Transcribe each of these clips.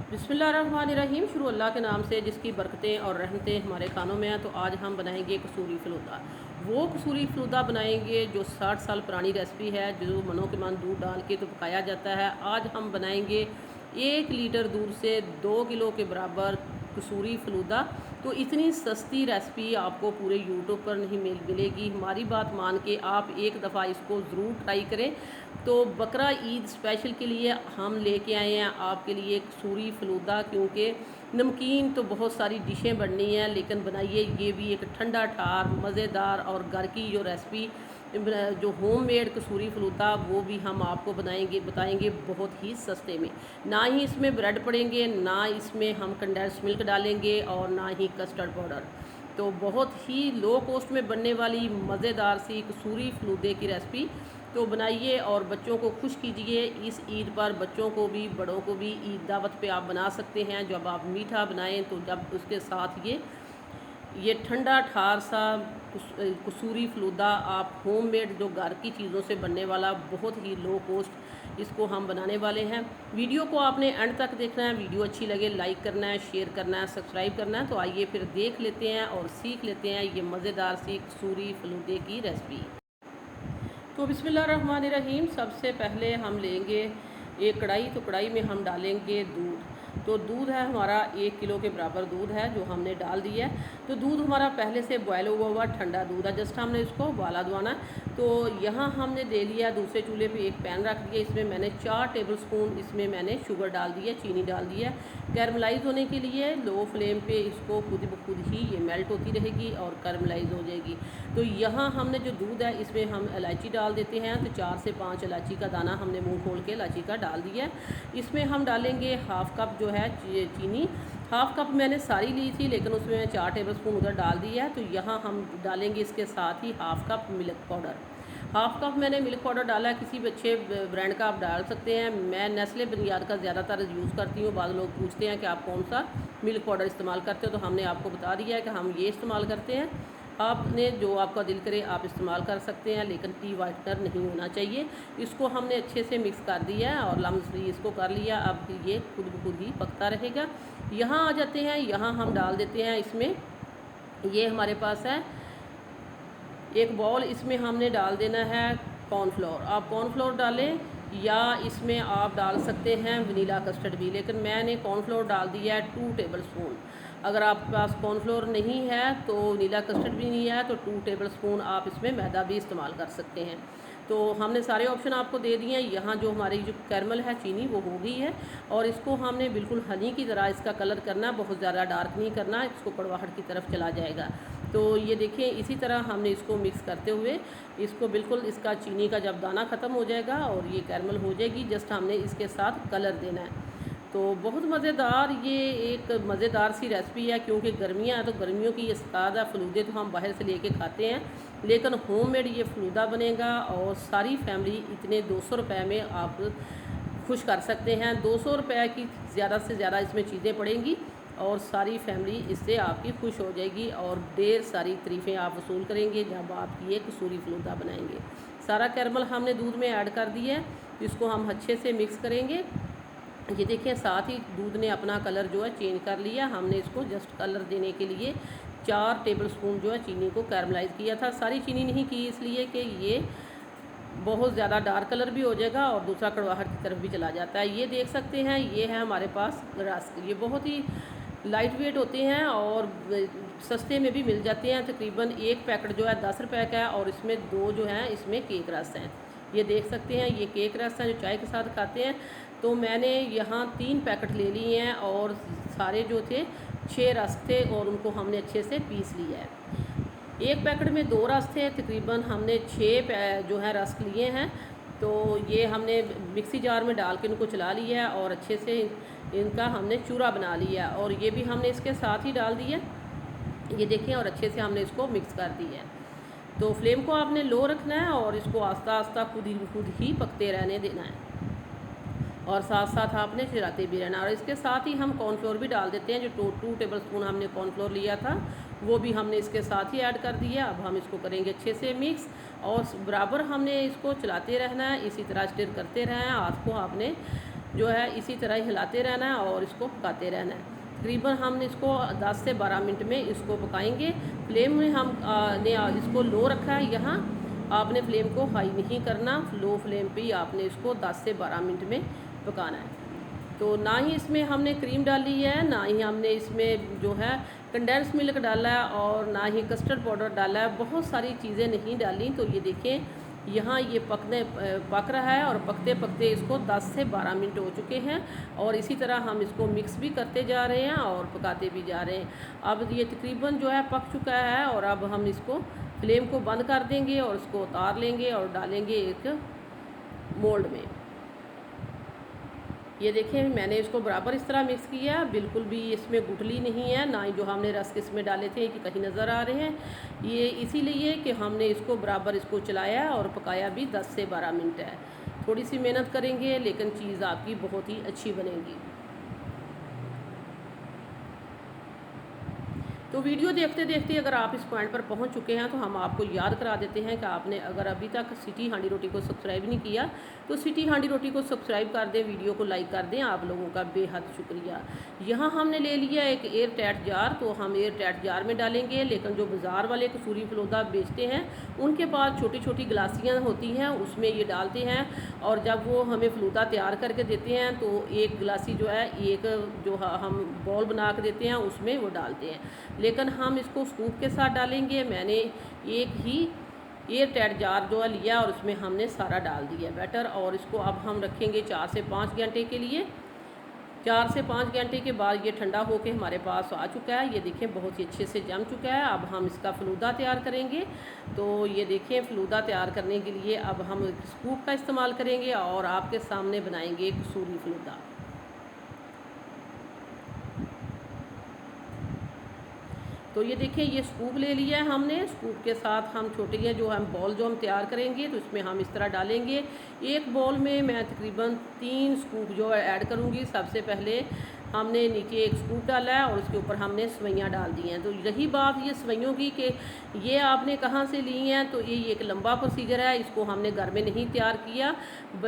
बिस्मिल्लाहिर्रहमानिर्रहीम। शुरू अल्लाह के नाम से जिसकी बरकतें और रहमतें हमारे खानों में हैं। तो आज हम बनाएंगे कसूरी फ़लूदा। वो कसूरी फ़लूदा बनाएंगे जो 60 साल पुरानी रेसिपी है, जो मनो के मन दूध डाल के तो पकाया जाता है। आज हम बनाएंगे 1 लीटर दूध से 2 किलो के बराबर कसूरी फ़लूदा। तो इतनी सस्ती रेसिपी आपको पूरे यूट्यूब पर नहीं मिलेगी। हमारी बात मान के आप एक दफ़ा इसको ज़रूर ट्राई करें। तो बकरा ईद स्पेशल के लिए हम लेके आए हैं आपके लिए कसूरी फ़लूदा, क्योंकि नमकीन तो बहुत सारी डिशें बननी हैं, लेकिन बनाइए ये भी एक ठंडा ठार मज़ेदार और घर की जो रेसिपी जो होममेड कसूरी फ़लूदा, वो भी हम आपको बताएंगे बहुत ही सस्ते में। ना ही इसमें ब्रेड पड़ेंगे, ना इसमें हम कंडेंस मिल्क डालेंगे और ना ही कस्टर्ड पाउडर। तो बहुत ही लो कॉस्ट में बनने वाली मज़ेदार सी कसूरी फ़लूदे की रेसिपी तो बनाइए और बच्चों को खुश कीजिए। इस ईद पर बच्चों को भी बड़ों को भी ईद दावत पे आप बना सकते हैं। जब आप मीठा बनाएं तो जब उसके साथ ये ठंडा ठार सा कसूरी फ़लूदा आप होममेड जो घर की चीज़ों से बनने वाला बहुत ही लो कॉस्ट इसको हम बनाने वाले हैं। वीडियो को आपने एंड तक देखना है। वीडियो अच्छी लगे लाइक करना है, शेयर करना है, सब्सक्राइब करना है। तो आइए फिर देख लेते हैं और सीख लेते हैं ये मज़ेदार सी कसूरी फ़लूदे की रेसिपी। तो बिस्मिल्लाहिर्रहमानिर्रहीम। सबसे पहले हम लेंगे एक कढ़ाई। तो कढ़ाई में हम डालेंगे दूध। तो दूध है हमारा 1 किलो के बराबर दूध है जो हमने डाल दिया है। तो दूध हमारा पहले से बॉयल हुआ हुआ ठंडा दूध है, जस्ट हमने इसको उबाला दवाना है। तो यहाँ हमने दे लिया दूसरे चूल्हे पे एक पैन रख दिया। इसमें मैंने 4 टेबलस्पून इसमें मैंने शुगर डाल दी है, चीनी डाल दी है। कैरमलाइज़ होने के लिए लो फ्लेम पे इसको खुद ब खुद ही ये मेल्ट होती रहेगी और कैरमलाइज़ हो जाएगी। तो यहाँ हमने जो दूध है इसमें हम इलायची डाल देते हैं। तो 4 से 5 इलायची का दाना हमने मुंह खोल के इलायची का डाल दिया है। इसमें हम डालेंगे हाफ़ कप जो है चीनी। हाफ़ कप मैंने सारी ली थी, लेकिन उसमें मैं 4 टेबलस्पून उधर डाल दिया है। तो यहाँ हम डालेंगे इसके साथ ही half cup milk powder. Half cup मैंने मिल्क पाउडर डाला है। किसी भी अच्छे ब्रांड का आप डाल सकते हैं। मैं नेस्ले बुनियाद का ज़्यादातर यूज़ करती हूँ। बाद लोग पूछते हैं कि आप कौन सा मिल्क पाउडर इस्तेमाल करते हो, तो हमने आपको बता दिया है कि हम ये इस्तेमाल करते हैं। आपने जो आपका दिल करे आप इस्तेमाल कर सकते हैं, लेकिन टी वाइटनर नहीं होना चाहिए। इसको हमने अच्छे से मिक्स कर दिया है और लम्स फ्री इसको कर लिया। अब ये खुद ब खुद ही पकता रहेगा। यहाँ आ जाते हैं, यहाँ हम डाल देते हैं इसमें, ये हमारे पास है एक बॉल। इसमें हमने डाल देना है कॉर्नफ्लोर। आप कॉर्नफ्लोर डालें या इसमें आप डाल सकते हैं वनीला कस्टर्ड भी, लेकिन मैंने कॉर्नफ्लोर डाल दिया है 2 टेबलस्पून। अगर आपके पास कॉर्नफ्लोर नहीं है तो वनीला कस्टर्ड भी नहीं है तो 2 टेबलस्पून आप इसमें मैदा भी इस्तेमाल कर सकते हैं। तो हमने सारे ऑप्शन आपको दे दिए हैं। यहाँ जो हमारी जो कैरमल है चीनी वो हो गई है और इसको हमने बिल्कुल हनी की तरह इसका कलर करना, बहुत ज़्यादा डार्क नहीं करना, इसको कड़वाहट की तरफ चला जाएगा। तो ये देखिए इसी तरह हमने इसको मिक्स करते हुए इसको बिल्कुल इसका चीनी का जब दाना ख़त्म हो जाएगा और ये कैरमल हो जाएगी, जस्ट हमने इसके साथ कलर देना है। तो बहुत मज़ेदार ये एक मज़ेदार सी रेसिपी है, क्योंकि गर्मियाँ हैं तो गर्मियों की ये ताज़ा फ़लूदे तो हम बाहर से लेके खाते हैं, लेकिन होममेड ये फ़लूदा बनेगा और सारी फैमिली इतने 200 रुपये में आप खुश कर सकते हैं। 200 रुपये की ज़्यादा से ज़्यादा इसमें चीज़ें पड़ेंगी और सारी फैमिली इससे आपकी खुश हो जाएगी और ढेर सारी तारीफ़ें आप वसूल करेंगे जब आप ये कसूरी फ़लूदा बनाएंगे। सारा कैरमल हमने दूध में ऐड कर दिया है। इसको हम अच्छे से मिक्स करेंगे। ये देखिए साथ ही दूध ने अपना कलर जो है चेंज कर लिया। हमने इसको जस्ट कलर देने के लिए 4 टेबलस्पून जो है चीनी को कैरमलाइज़ किया था। सारी चीनी नहीं की इसलिए कि ये बहुत ज़्यादा डार्क कलर भी हो जाएगा और दूसरा कड़वाहट की तरफ भी चला जाता है। ये देख सकते हैं, ये है हमारे पास रस्क। ये बहुत ही लाइट वेट होते हैं और सस्ते में भी मिल जाते हैं। तकरीबन एक पैकेट जो है 10 रुपये का है और इसमें 2 जो हैं इसमें केक रस हैं। ये देख सकते हैं ये केक रस हैं जो चाय के साथ खाते हैं। तो मैंने यहाँ 3 पैकेट ले लिए हैं और सारे जो थे 6 रस थे और उनको हमने अच्छे से पीस लिया है। एक पैकेट में 2 रस थे, तकरीबन हमने 6 जो है रस लिए हैं। तो ये हमने मिक्सी जार में डाल के इनको चला लिया है और अच्छे से इनका हमने चूरा बना लिया और ये भी हमने इसके साथ ही डाल दिया। ये देखें और अच्छे से हमने इसको मिक्स कर दिया है। तो फ्लेम को आपने लो रखना है और इसको आस्ता आस्ता खुद ही पकते रहने देना है और साथ साथ आपने चलाते भी रहना। और इसके साथ ही हम कॉर्नफ्लोर भी डाल देते हैं। जो 2 टेबलस्पून हमने कॉर्नफ्लोर लिया था वो भी हमने इसके साथ ही ऐड कर दिया। अब हम इसको करेंगे अच्छे से मिक्स और बराबर हमने इसको चलाते रहना है, इसी तरह स्टिर करते रहना है। हाथ को आपने जो है इसी तरह ही हिलाते रहना है और इसको पकाते रहना है। तकरीबन हम इसको 10 से 12 मिनट में इसको पकाएंगे। फ्लेम में हम ने इसको लो रखा है। यहाँ आपने फ्लेम को हाई नहीं करना, लो फ्लेम पे ही आपने इसको 10 से 12 मिनट में पकाना है। तो ना ही इसमें हमने क्रीम डाली है, ना ही हमने इसमें जो है कंडेंस मिल्क डाला है और ना ही कस्टर्ड पाउडर डाला है, बहुत सारी चीज़ें नहीं डाली। तो ये देखें यहाँ ये पक रहा है और पकते पकते इसको 10 से 12 मिनट हो चुके हैं और इसी तरह हम इसको मिक्स भी करते जा रहे हैं और पकाते भी जा रहे हैं। अब ये तकरीबन जो है पक चुका है और अब हम इसको फ्लेम को बंद कर देंगे और इसको उतार लेंगे और डालेंगे एक मोल्ड में। ये देखें मैंने इसको बराबर इस तरह मिक्स किया, बिल्कुल भी इसमें गुठली नहीं है, ना ही जो हमने रस इसमें डाले थे कि कहीं नज़र आ रहे हैं। ये इसीलिए कि हमने इसको बराबर इसको चलाया और पकाया भी 10 से 12 मिनट है। थोड़ी सी मेहनत करेंगे लेकिन चीज़ आपकी बहुत ही अच्छी बनेगी। तो वीडियो देखते देखते अगर आप इस पॉइंट पर पहुंच चुके हैं तो हम आपको याद करा देते हैं कि आपने अगर अभी तक सिटी हांडी रोटी को सब्सक्राइब नहीं किया तो सिटी हांडी रोटी को सब्सक्राइब कर दें, वीडियो को लाइक कर दें। आप लोगों का बेहद शुक्रिया। यहाँ हमने ले लिया एक एयर टाइट जार, तो हम एयर टाइट जार में डालेंगे। लेकिन जो बाज़ार वाले कसूरी फलूदा बेचते हैं उनके पास छोटी छोटी गिलासियाँ होती हैं, उसमें ये डालते हैं और जब वो हमें फलूदा तैयार करके देते हैं तो एक गिलासी जो है एक जो हम बॉल बना के देते हैं उसमें वो डालते हैं, लेकिन हम इसको स्कूप के साथ डालेंगे। मैंने एक ही एयर टाइट जार जो है लिया और उसमें हमने सारा डाल दिया बैटर और इसको अब हम रखेंगे 4 से 5 घंटे के लिए। 4 से 5 घंटे के बाद ये ठंडा होकर हमारे पास आ चुका है। ये देखें बहुत ही अच्छे से जम चुका है। अब हम इसका फलूदा तैयार करेंगे। तो ये देखें फलूदा तैयार करने के लिए अब हम स्कूप का इस्तेमाल करेंगे और आपके सामने बनाएंगे कसूरी फलूदा। तो ये देखिए ये स्कूप ले लिया है हमने। स्कूप के साथ हम छोटे जो हम बॉल जो हम तैयार करेंगे तो इसमें हम इस तरह डालेंगे। एक बॉल में मैं तकरीबन 3 स्कूप जो है ऐड करूँगी। सबसे पहले हमने नीचे एक स्कूप डाला है और उसके ऊपर हमने सवैयाँ डाल दी हैं। तो रही बात ये सवैयों की कि ये आपने कहाँ से ली हैं, तो ये एक लंबा प्रोसीजर है, इसको हमने घर में नहीं तैयार किया।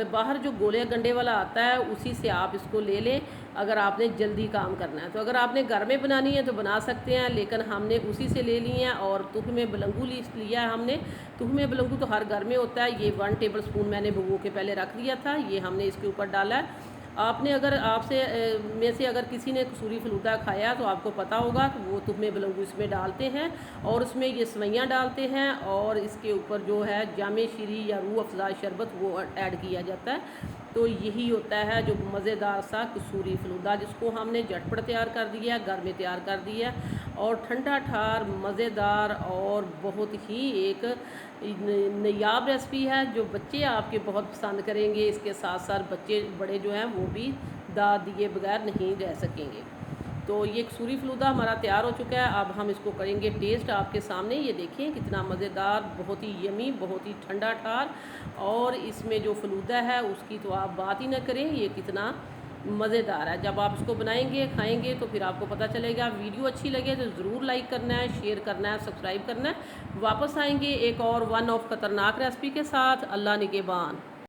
बाहर जो गोले गंडे वाला आता है उसी से आप इसको ले लें अगर आपने जल्दी काम करना है। तो अगर आपने घर में बनानी है तो बना सकते हैं, लेकिन हमने उसी से ले ली हैं। और तुखमे बलंगू लिया है हमने। तुखमे बलंगू तो हर घर में होता है। ये 1 टेबल स्पून मैंने भिगो के पहले रख दिया था, ये हमने इसके ऊपर डाला है। आपने अगर आपसे में से अगर किसी ने कसूरी फलूदा खाया तो आपको पता होगा कि वो तुखमे बलंगू इसमें डालते हैं और उसमें ये सवैयाँ डालते हैं और इसके ऊपर जो है जामे शीरी या रूह अफ़ज़ा शरबत वो ऐड किया जाता है। तो यही होता है जो मज़ेदार सा कसूरी फलूदा, जिसको हमने झटपट तैयार कर दिया, घर में तैयार कर दिया और ठंडा ठार मज़ेदार और बहुत ही एक नायाब रेसिपी है जो बच्चे आपके बहुत पसंद करेंगे। इसके साथ साथ बच्चे बड़े जो हैं वो भी दाद दिए बगैर नहीं रह सकेंगे। तो ये कसूरी फलूदा हमारा तैयार हो चुका है। अब हम इसको करेंगे टेस्ट आपके सामने। ये देखें कितना मज़ेदार, बहुत ही यमी, बहुत ही ठंडा ठार और इसमें जो फलूदा है उसकी तो आप बात ही ना करें, ये कितना मज़ेदार है। जब आप इसको बनाएंगे खाएंगे तो फिर आपको पता चलेगा। वीडियो अच्छी लगे तो ज़रूर लाइक करना है, शेयर करना है, सब्सक्राइब करना है। वापस आएंगे एक और वन ऑफ ख़तरनाक रेसिपी के साथ। अल्लाह निगहबान।